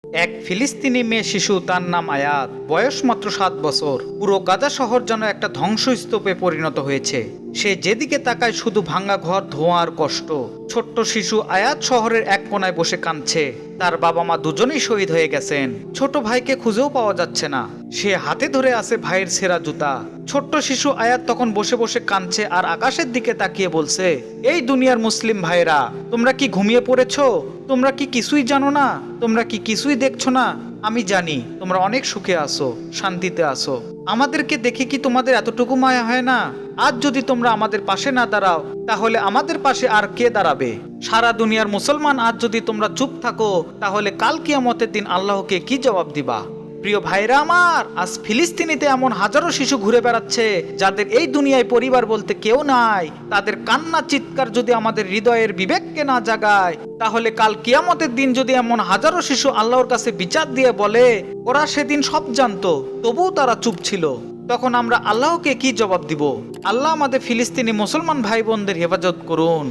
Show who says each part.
Speaker 1: এক ফিলিস্তিনি মেয়ে শিশু, তার নাম আয়াত, বয়স মাত্র 7 বছর। পুরো গাজা শহর যেন একটা ধ্বংসস্তূপে পরিণত হয়েছে। সে যেদিকে তাকায় শুধু ভাঙা ঘর, ধোঁয়া আর কষ্ট। ছোট্ট শিশু আয়াত শহরের এক কোনায় বসে কাঁদছে। তার বাবা মা দুজনেই শহীদ হয়ে গেছেন। ছোট ভাইকে খুঁজেও পাওয়া যাচ্ছে না। সে হাতে ধরে আছে ভাইয়ের ছেঁড়া জুতা। ছোট্ট শিশু আয়াত তখন বসে বসে কাঁদছে আর আকাশের দিকে তাকিয়ে বলছে, এই দুনিয়ার মুসলিম ভাইরা, তোমরা কি ঘুমিয়ে পড়েছো? তোমরা কি কিছুই জানো না? তোমরা কি কিছুই দেখছো না? আমি জানি তোমরা অনেক সুখে আছো, শান্তিতে আছো। আমাদেরকে দেখে কি তোমাদের এতটুকু মায়া হয় না? আজ যদি তোমরা আমাদের পাশে না দাঁড়াও, তাহলে আমাদের পাশে আর কে দাঁড়াবে? সারা দুনিয়ার মুসলমান আজ যদি তোমরা চুপ থাকো, তাহলে কাল কিয়ামতের দিন আল্লাহকে কি জবাব দিবা? প্রিয় ভাইরা আমার, আজ ফিলিস্তিনিতে এমন হাজারো শিশু ঘুরে বেড়াচ্ছে যাদের এই দুনিয়ায় পরিবার বলতে কেউ নাই। তাদের কান্না চিৎকার যদি আমাদের হৃদয়ের বিবেককে না জাগায়, তাহলে কাল কিয়ামতের দিন যদি এমন হাজারো শিশু আল্লাহর কাছে বিচার দিয়ে বলে ওরা সেদিন সব জানতো, তবুও তারা চুপ ছিল, তখন আমরা আল্লাহকে কি জবাব দিব? আল্লাহ আমাদের ফিলিস্তিনি মুসলমান ভাই বোনদের হেফাজত করুন।